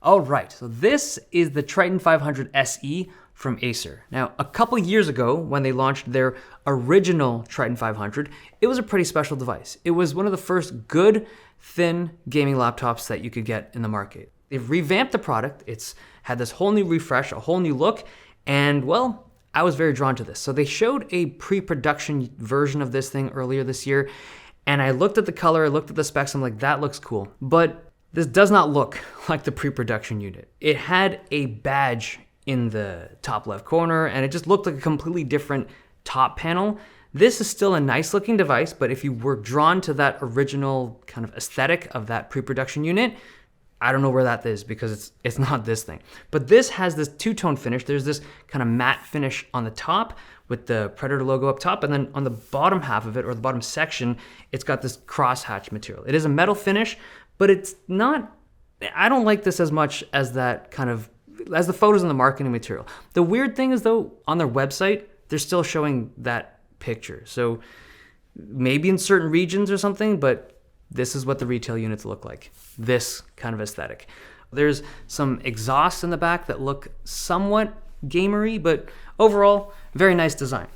All right, so this is the Triton 500 SE from Acer. Now, a couple years ago, when they launched their original Triton 500, it was a pretty special device. It was one of the first good, thin gaming laptops that you could get in the market. They've revamped the product. It's had this whole new refresh, a whole new look, and well, I was very drawn to this. So they showed a pre-production version of this thing earlier this year, and I looked at the color, I looked at the specs, I'm like, that looks cool. But this does not look like the pre-production unit. It had a badge in the top left corner, and it just looked like a completely different top panel. This is still a nice looking device, but if you were drawn to that original kind of aesthetic of that pre-production unit, I don't know where that is because it's not this thing. But this has this two-tone finish. There's this kind of matte finish on the top with the Predator logo up top, and then on the bottom half of it, or the bottom section, it's got this crosshatch material. It is a metal finish, but it's not, I don't like this as much as that kind of, as the photos in the marketing material. The weird thing is though, on their website, they're still showing that picture. So maybe in certain regions or something, but this is what the retail units look like. This kind of aesthetic. There's some exhausts in the back that look somewhat gamery, but overall, very nice design.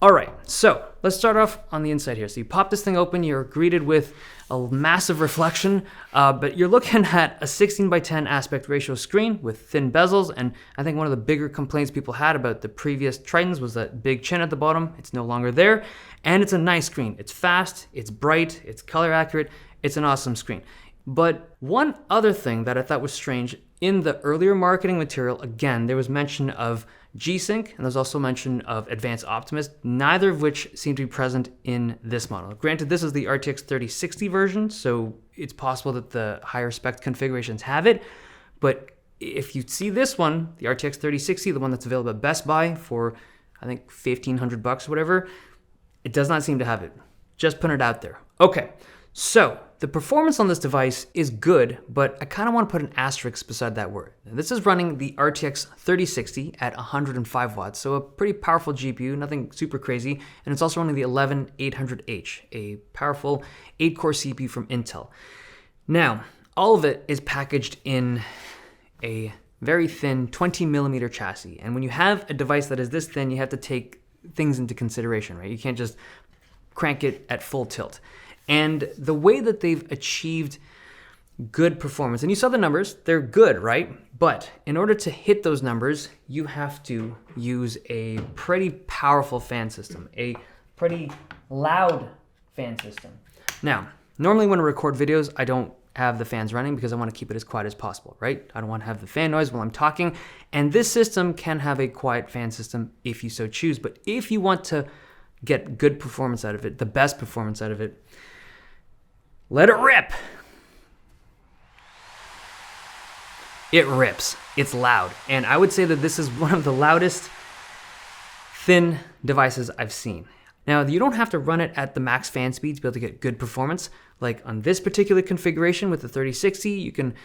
All right, so let's start off on the inside here. So you pop this thing open, you're greeted with a massive reflection, but you're looking at a 16:10 aspect ratio screen with thin bezels, and I think one of the bigger complaints people had about the previous Tritons was that big chin at the bottom. It's no longer there, and it's a nice screen. It's fast, it's bright, it's color accurate, it's an awesome screen. But one other thing that I thought was strange, in the earlier marketing material, again, there was mention of G-Sync, and there's also mention of Advanced Optimist, neither of which seem to be present in this model. Granted, this is the RTX 3060 version, so it's possible that the higher spec configurations have it, but if you see this one, the RTX 3060, the one that's available at Best Buy for, I think, $1,500 or whatever, it does not seem to have it. Just putting it out there. Okay, so the performance on this device is good, but I kind of want to put an asterisk beside that word. Now, this is running the RTX 3060 at 105 watts, so a pretty powerful GPU, nothing super crazy, and it's also running the 11800H, a powerful 8-core CPU from Intel. Now, all of it is packaged in a very thin 20mm chassis, and when you have a device that is this thin, you have to take things into consideration, right? You can't just crank it at full tilt. And the way that they've achieved good performance, and you saw the numbers, they're good, right? But in order to hit those numbers, you have to use a pretty powerful fan system, a pretty loud fan system. Now, normally when I record videos, I don't have the fans running because I want to keep it as quiet as possible, right? I don't want to have the fan noise while I'm talking. And this system can have a quiet fan system if you so choose. But if you want to get good performance out of it, the best performance out of it, let it rip. It rips. It's loud. And I would say that this is one of the loudest thin devices I've seen. Now, you don't have to run it at the max fan speed to be able to get good performance. Like on this particular configuration with the 3060, you can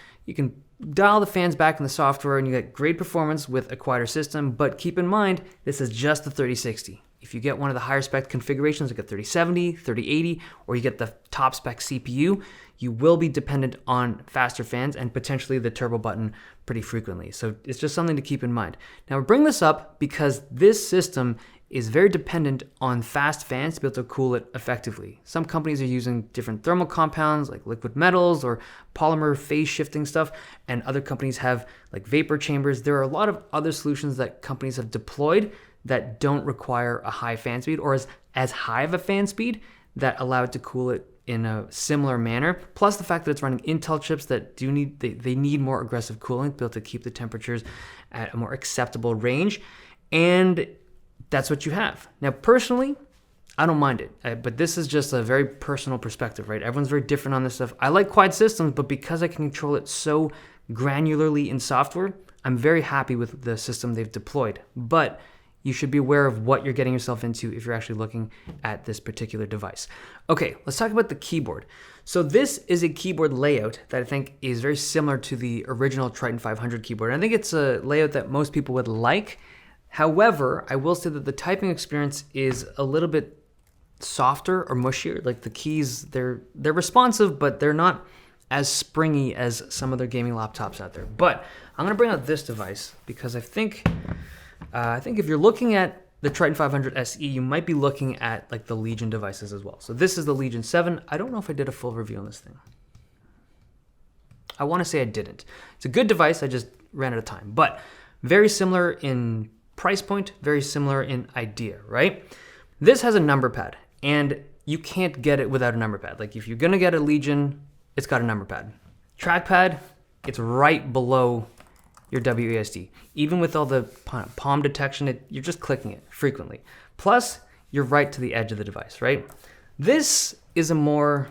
dial the fans back in the software and you get great performance with a quieter system. But keep in mind, this is just the 3060. If you get one of the higher spec configurations, like a 3070, 3080, or you get the top spec CPU, you will be dependent on faster fans and potentially the turbo button pretty frequently. So it's just something to keep in mind. Now, I bring this up because this system is very dependent on fast fans to be able to cool it effectively. Some companies are using different thermal compounds like liquid metals or polymer phase shifting stuff, and other companies have like vapor chambers. There are a lot of other solutions that companies have deployed that don't require a high fan speed or as high of a fan speed that allow it to cool it in a similar manner. Plus the fact that it's running Intel chips that they need more aggressive cooling to be able to keep the temperatures at a more acceptable range. And that's what you have. Now, personally, I don't mind it, but this is just a very personal perspective, right? Everyone's very different on this stuff. I like quiet systems, but because I can control it so granularly in software, I'm very happy with the system they've deployed. But you should be aware of what you're getting yourself into if you're actually looking at this particular device. Okay, let's talk about the keyboard. So this is a keyboard layout that I think is very similar to the original Triton 500 keyboard. I think it's a layout that most people would like. However, I will say that the typing experience is a little bit softer or mushier. Like the keys, they're responsive, but they're not as springy as some other gaming laptops out there. But I'm gonna bring out this device because I think if you're looking at the Triton 500 SE, you might be looking at like the Legion devices as well. So this is the Legion 7. I don't know if I did a full review on this thing. I want to say I didn't. It's a good device, I just ran out of time. But very similar in price point, very similar in idea, right? This has a number pad, and you can't get it without a number pad. Like if you're gonna get a Legion, it's got a number pad. Trackpad, it's right below your WASD. Even with all the palm detection, you're just clicking it frequently. Plus, you're right to the edge of the device, right? This is a more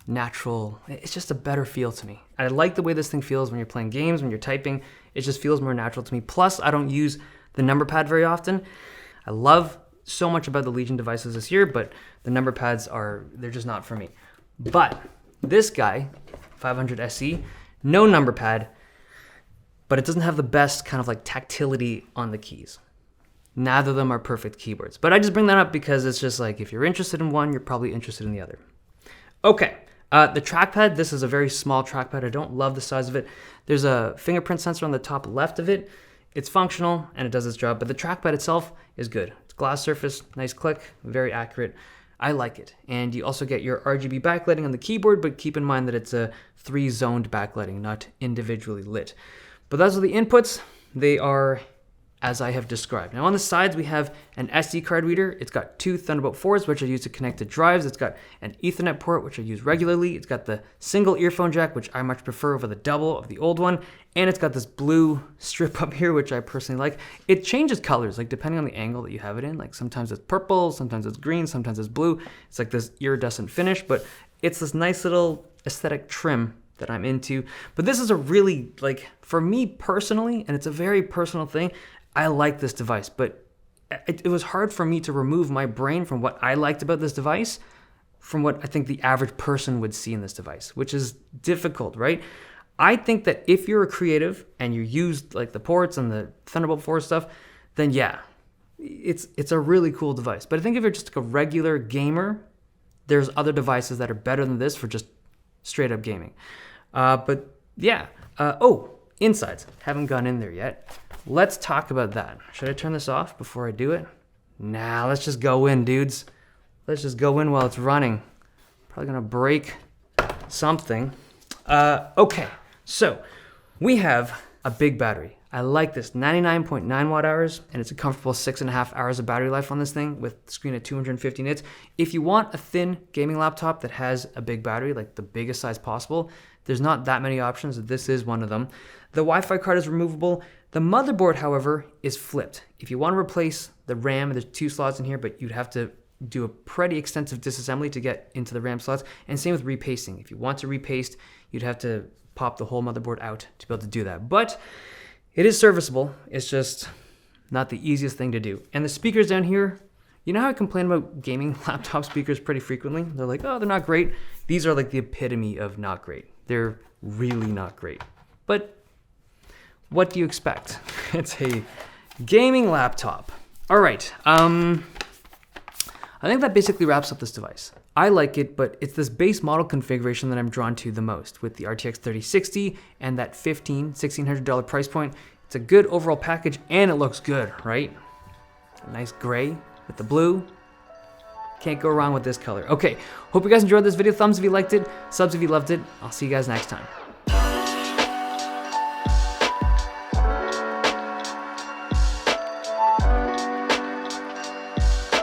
natural, it's just a better feel to me. I like the way this thing feels when you're playing games, when you're typing. It just feels more natural to me. Plus, I don't use the number pad very often. I love so much about the Legion devices this year, but the number pads they're just not for me. But this guy, 500 SE, no number pad, but it doesn't have the best kind of like tactility on the keys. Neither of them are perfect keyboards. But I just bring that up because it's just like, if you're interested in one, you're probably interested in the other. Okay, the trackpad, this is a very small trackpad. I don't love the size of it. There's a fingerprint sensor on the top left of it. It's functional and it does its job, but the trackpad itself is good. It's glass surface, nice click, very accurate. I like it. And you also get your RGB backlighting on the keyboard, but keep in mind that it's a 3-zoned backlighting, not individually lit. But those are the inputs. They are as I have described. Now on the sides, we have an SD card reader. It's got 2 Thunderbolt 4s, which I use to connect to drives. It's got an Ethernet port, which I use regularly. It's got the single earphone jack, which I much prefer over the double of the old one. And it's got this blue strip up here, which I personally like. It changes colors, like depending on the angle that you have it in. Like sometimes it's purple, sometimes it's green, sometimes it's blue. It's like this iridescent finish, but it's this nice little aesthetic trim that I'm into. But this is a really, like, for me personally, and it's a very personal thing, I like this device, but it was hard for me to remove my brain from what I liked about this device from what I think the average person would see in this device, which is difficult, right? I think that if you're a creative and you use like the ports and the Thunderbolt 4 stuff, then yeah, it's a really cool device. But I think if you're just like a regular gamer, there's other devices that are better than this for just straight up gaming. But yeah, insides. Haven't gone in there yet. Let's talk about that. Should I turn this off before I do it? Nah, let's just go in, dudes. Let's just go in while it's running. Probably gonna break something. Okay, so we have a big battery. I like this, 99.9 watt hours, and it's a comfortable 6.5 hours of battery life on this thing with the screen at 250 nits. If you want a thin gaming laptop that has a big battery, like the biggest size possible, there's not that many options. This is one of them. The Wi-Fi card is removable. The motherboard, however, is flipped. If you want to replace the RAM, there's 2 slots in here, but you'd have to do a pretty extensive disassembly to get into the RAM slots. And same with repasting. If you want to repaste, you'd have to pop the whole motherboard out to be able to do that. But it is serviceable. It's just not the easiest thing to do. And the speakers down here, you know how I complain about gaming laptop speakers pretty frequently? They're like, oh, they're not great. These are like the epitome of not great. They're really not great. But what do you expect? It's a gaming laptop. All right. I think that basically wraps up this device. I like it, but it's this base model configuration that I'm drawn to the most with the RTX 3060 and that $1,600 price point. It's a good overall package and it looks good, right? A nice gray with the blue. Can't go wrong with this color. Okay, hope you guys enjoyed this video. Thumbs if you liked it, subs if you loved it. I'll see you guys next time.